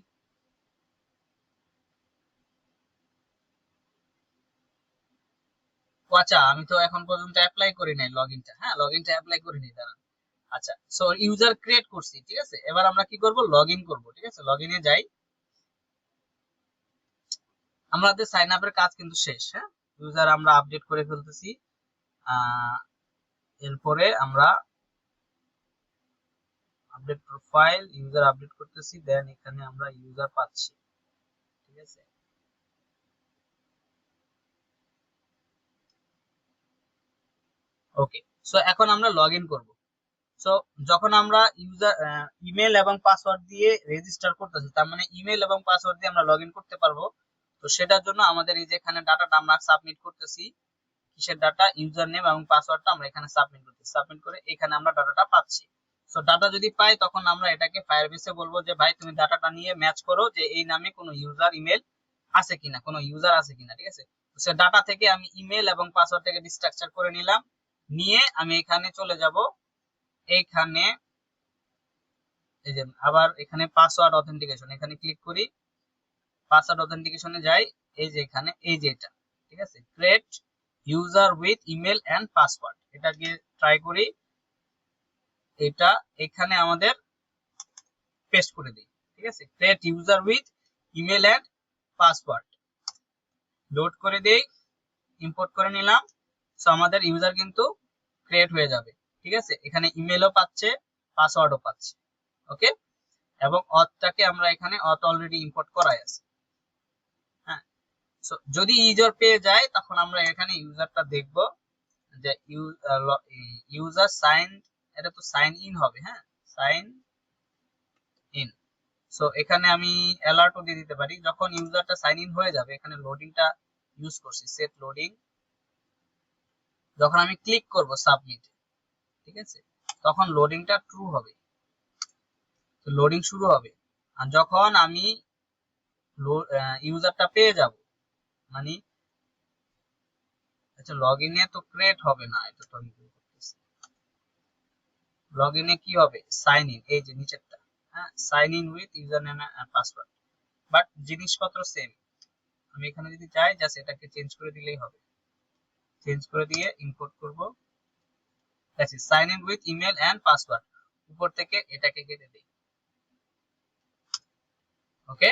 Speaker 1: ও আচ্ছা, আমি তো এখন পর্যন্ত অ্যাপ্লাই করি নাই লগইনটা, হ্যাঁ লগইনটা অ্যাপ্লাই করি নাই, দাঁড়ান। আচ্ছা, সো ইউজার ক্রিয়েট করছি, ঠিক আছে। এবার আমরা কি করব, লগইন করব, ঠিক আছে। লগইনে যাই, আমাদের সাইন আপের কাজ কিন্তু শেষ, হ্যাঁ ইউজার আমরা আপডেট করে ফেলতেছি। এরপরে আমরা আপডেট প্রোফাইল, ইউজার আপডেট করতেছি, দেন এখানে আমরা ইউজার পাচ্ছি, ঠিক আছে। ওকে, সো এখন আমরা লগইন করব। সো যখন আমরা ইউজার ইমেল এবং পাসওয়ার্ড দিয়ে রেজিস্টার করতেছি, তার মানে ইমেল এবং পাসওয়ার্ড দিয়ে আমরা লগইন করতে পারবো। তো সেটার জন্য আমাদের এই যে এখানে ডাটাটা আমরা সাবমিট করতেছি, কিসের ডাটা, ইউজার নেম এবং পাসওয়ার্ডটা আমরা এখানে সাবমিট করতেছি, সাবমিট করে এখানে আমরা ডাটাটা পাচ্ছি। সো ডাটা যদি পাই তখন আমরা এটাকে ফায়ারবেসে বলবো যে ভাই তুমি ডাটাটা নিয়ে ম্যাচ করো যে এই নামে কোনো ইউজার ইমেল আছে কিনা, কোনো ইউজার আছে কিনা, ঠিক আছে। তো সে ডাটা থেকে আমি ইমেল এবং পাসওয়ার্ডটাকে ডিস্ট্রাকচার করে নিলাম, নিয়ে আমি এখানে চলে যাব, এইখানে এই যে আবার এখানে পাসওয়ার্ড অথেন্টিকেশন, এখানে ক্লিক করি, পাসওয়ার্ড অথেন্টিকেশনে যাই, এই যে এখানে এই যে এটা, ঠিক আছে, create user with email and password, এটাকে ট্রাই করি, এটা এখানে আমাদের পেস্ট করে দিই, ঠিক আছে। Create user with email and password, load করে দেই, ইম্পোর্ট করে নিলাম। সো আমাদের ইউজার কিন্তু ক্রিয়েট হয়ে যাবে, ঠিক আছে। এখানে ইমেলও পাচ্ছে, পাসওয়ার্ডও পাচ্ছে, ওকে। এবং অথটাকে আমরা এখানে অথ অলরেডি ইম্পোর্ট করাই আছে, হ্যাঁ। সো যদি ইউজার পেয়ে যায় তখন আমরা এখানে ইউজারটা দেখব যে ইউজার সাইন, এটা তো সাইন ইন হবে, হ্যাঁ সাইন ইন। সো এখানে আমি অ্যালার্টও দিয়ে দিতে পারি, যখন ইউজারটা সাইন ইন হয়ে যাবে, এখানে লোডিংটা ইউজ করছি, সেট লোডিং, যখন আমি ক্লিক করব সাবমিট, ঠিক আছে, তখন লোডিংটা ট্রু হবে, লোডিং শুরু হবে। আর যখন আমি ইউজারটা পেয়ে যাব, মানে আচ্ছা লগইনে তো ক্রিয়েট হবে না, এটা তো আমি করতেছি, লগইনে কি হবে, সাইন ইন, এই যে নিচেরটা, হ্যাঁ sign in with user name and password, but জিনিসপত্র সেম। আমি এখানে যদি চাই জাস্ট এটাকে চেঞ্জ করে দিলেই হবে, চেঞ্জ করে দিয়ে ইম্পোর্ট করব, that's it, sign in with email and password, উপর থেকে এটাকে কেটে দেই, okay.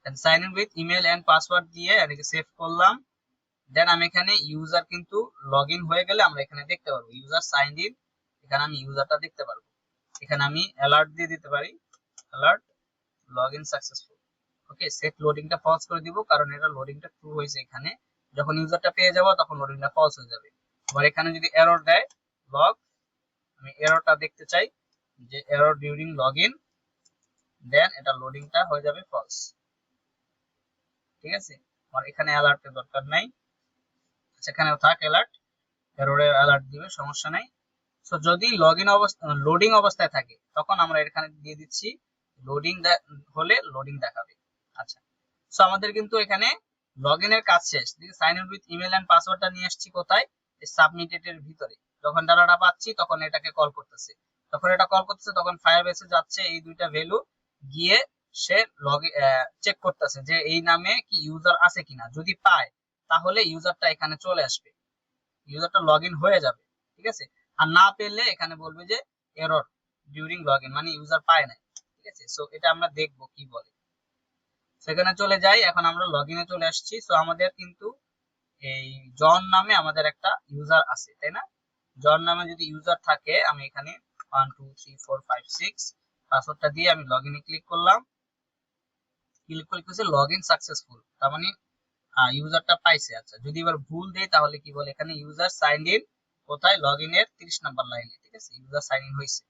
Speaker 1: Then sign in with email and password দিয়ে এটাকে সেভ করলাম। দেন আমি এখানে ইউজার কিন্তু লগইন হয়ে গেলে আমরা এখানে দেখতে পারবো ইউজার সাইনড ইন, এখানে আমি ইউজারটা দেখতে পারবো। এখানে আমি অ্যালার্ট দিয়ে দিতে পারি, অ্যালার্ট লগইন সাকসেসফুল, ওকে। সেট লোডিংটা ফলস করে দিব, কারণ এটা লোডিংটা ট্রু হয়েছে এখানে, যখন ইউজারটা পেয়ে যাব তখন লোডিংটা ফলস হয়ে যাবে। আবার এখানে যদি এরর দেয় লগ, আমি এররটা দেখতে চাই যে এরর ডিউরিং লগইন, দেন এটা লোডিংটা হয়ে যাবে ফলস, ঠিক আছে। আর এখানে অ্যালার্টের দরকার নাই, সেখানেও থাক অ্যালার্ট, এররে অ্যালার্ট দিবে, সমস্যা নাই। সো যদি লগইন অবস্থা লোডিং অবস্থায় থাকে তখন আমরা এখানে দিয়ে দিচ্ছি লোডিং হলে লোডিং দেখাবে। আচ্ছা, সো আমাদের কিন্তু এখানে লগইনের কাজ শেষ। Sign in with email and পাসওয়ার্ডটা নিয়ে আসছি কোথায়, এই সাবমিটেড এর ভিতরে। যখন ডাটাটা পাচ্ছি তখন এটাকে কল করতেছে, তখন ফায়ারবেসে যাচ্ছে, এই দুইটা ভ্যালু গিয়ে সে চেক করতেছে যে এই নামে কি ইউজার আছে কিনা, যদি পায় তাহলে ইউজারটা এখানে চলে আসবে, ইউজারটা লগইন হয়ে যাবে, ঠিক আছে। আর না পেলে এখানে বলবে যে এরর ডিউরিং লগইন, মানে ইউজার পায় না। ঠিক আছে, সো এটা আমরা দেখবো কি বলে। সেখানে চলে যাই, এখন আমরা লগইনে চলে আসছি। সো আমাদের কিন্তু এই জন নামে আমাদের একটা ইউজার আছে, তাই না? জন নামে যদি ইউজার থাকে, আমি এখানে 1 2 3 4 5 6 পাসওয়ার্ডটা দিয়ে আমি লগইনে ক্লিক করলাম। ক্লিক করে হচ্ছে লগইন সাকসেসফুল, তার মানে ইউজারটা পাইছে। আচ্ছা, যদি এবার ভুল দেই তাহলে কি বলে, এখানে ইউজার সাইনড ইন, কোথায়? লগইনের 30 নাম্বার লাইনে। ঠিক আছে, ইউজার সাইন ইন হয়েছে।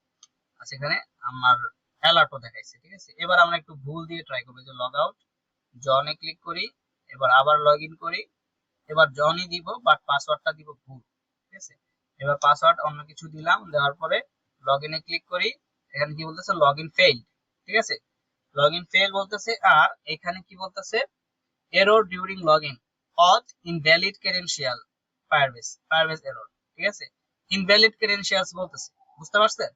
Speaker 1: আচ্ছা, এখানে আমার অ্যালার্টও দেখাইছে। ঠিক আছে, এবার আমরা একটু ভুল দিয়ে ট্রাই করবো, যে লগ আউট, জনে ক্লিক করি, এবার আবার লগইন করি, এবার জনই দিব বাট পাসওয়ার্ডটা দিব ভুল। ঠিক আছে, এবার পাসওয়ার্ড অন্য কিছু দিলাম, দেওয়ার পরে লগইনে ক্লিক করি, এখানে কি বলতেছে লগইন ফেইল্ড। ঠিক আছে, লগইন ফেল বলতেছে। আর এখানে কি বলতেছে, error during login, auth invalid credential, Firebase error. ঠিক আছে, ইনভ্যালিড ক্রেডেনশিয়ালস বলতেছে, বুঝতে পারছেন?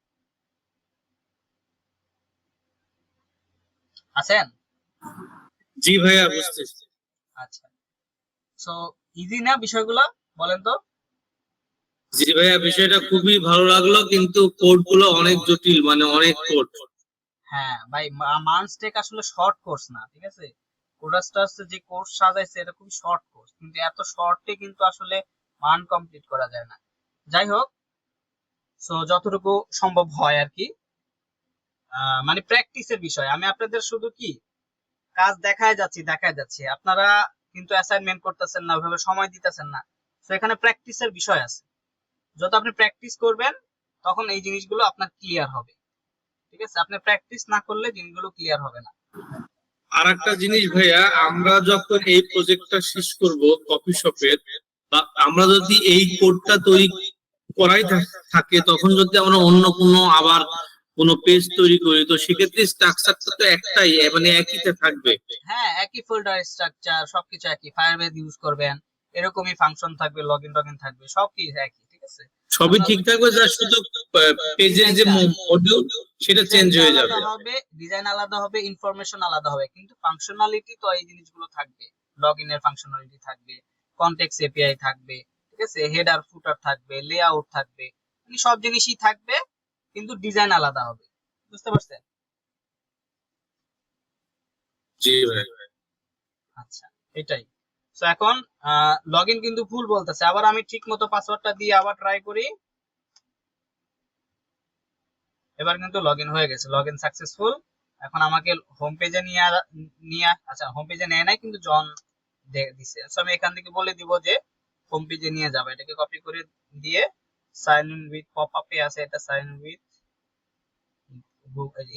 Speaker 1: আছেন?
Speaker 2: জি ভাইয়া, বুঝতেছি।
Speaker 1: আচ্ছা, সো ইজি না বিষয়গুলো, বলেন তো?
Speaker 2: জি ভাইয়া, বিষয়টা খুবই ভালো লাগলো, কিন্তু কোড গুলো অনেক জটিল, মানে অনেক কোড।
Speaker 1: হ্যাঁ ভাই, মানস্টেক আসলে শর্ট কোর্স না। ঠিক আছে, কোডাস্টার্স যে কোর্স সাজাইছে এটা খুবই শর্ট কোর্স, কিন্তু এত শর্টে কিন্তু আসলে মান কমপ্লিট করা যায় না। যাই হোক, সো যতটুকু সম্ভব হয় আর কি, মানে প্র্যাকটিসের বিষয়। আমি আপনাদের শুধু কি কাজ দেখায় যাচ্ছি, আপনারা কিন্তু অ্যাসাইনমেন্ট করতেছেন না, ওইভাবে সময় দিতেছেন না। তো এখানে প্র্যাকটিসের বিষয় আছে, যত আপনি প্র্যাকটিস করবেন তখন এই জিনিসগুলো আপনার ক্লিয়ার হবে। ঠিক আছে, আপনি প্র্যাকটিস না করলে জিনিসগুলো ক্লিয়ার হবে না।
Speaker 2: আর একটা জিনিস ভাইয়া, আমরা যখন এই প্রজেক্টটা শেষ করব কফি শপের, বা আমরা যদি এই কোডটা তৈরি করাই থাকে, তখন যদি আমরা অন্য কোনো আবার কোনো পেজ তৈরি করি, তো সেক্ষেত্রে স্ট্রাকচারটা তো একটাই, মানে একইতে থাকবে।
Speaker 1: হ্যাঁ, একই ফোল্ডার স্ট্রাকচার, সবকিছু একই, ফায়ারবেস ইউজ করবেন, এরকমই ফাংশন থাকবে, লগইন টগিন থাকবে, সবকিছু একই। ঠিক আছে,
Speaker 2: সবই ঠিক থাকবে, যা শুধু পেজের যে মডিউল সেটা চেঞ্জ হয়ে যাবে।
Speaker 1: ডিজাইন আলাদা হবে, ইনফরমেশন আলাদা হবে, কিন্তু ফাংশনালিটি তো এই জিনিসগুলো থাকবে। লগইনের ফাংশনালিটি থাকবে, কনটেক্সট এপিআই থাকবে, ঠিক আছে, হেডার ফুটার থাকবে, লেআউট থাকবে, মানে সব জিনিসই থাকবে, কিন্তু ডিজাইন আলাদা হবে। বুঝতে পারছেন?
Speaker 2: জি ভাই।
Speaker 1: আচ্ছা, এটাই। সো এখন লগইন কিন্তু ভুল বলতেছে, আবার আমি ঠিক মতো পাসওয়ার্ডটা দিয়ে আবার ট্রাই করি। এবার কিন্তু লগইন হয়ে গেছে, লগইন সাকসেসফুল। এখন আমাকে হোম পেজে নিয়ে আচ্ছা, হোম পেজে নেয় নাই, কিন্তু জন দিছে। সো আমি এখান থেকে বলে দিব যে হোম পেজে নিয়ে যাবে, এটাকে কপি করে দিয়ে সাইন ইন উইথ পপ আপে আছে, এটা sign in with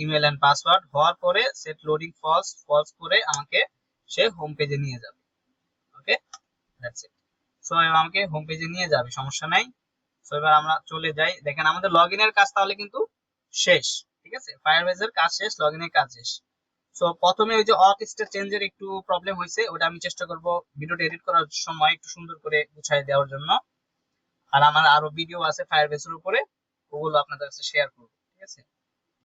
Speaker 1: email and password হওয়ার পরে সেট লোডিং ফলস করে আমাকে সে হোম পেজে নিয়ে যাবে। ওকে, দ্যাটস ইট। সো আমাকে হোম পেজে নিয়ে যাবে, সমস্যা নাই। সো এবার আমরা চলে যাই, দেখেন আমাদের লগইনের কাজ তাহলে কিন্তু শেষ। ঠিক আছে, ফায়ারবেসের কাজ শেষ, লগইনের কাজ শেষ। সো প্রথমে ওই যে অথ স্টেট চেঞ্জের একটু প্রবলেম হয়েছে, ওটা আমি চেষ্টা করব ভিডিওটা এডিট করার সময় একটু সুন্দর করে গুছিয়ে দেওয়ার জন্য। আর আমার আরো ভিডিও আছে ফায়ারবেসের উপরে, ওগুলো আপনাদের কাছে শেয়ার করব। ঠিক আছে।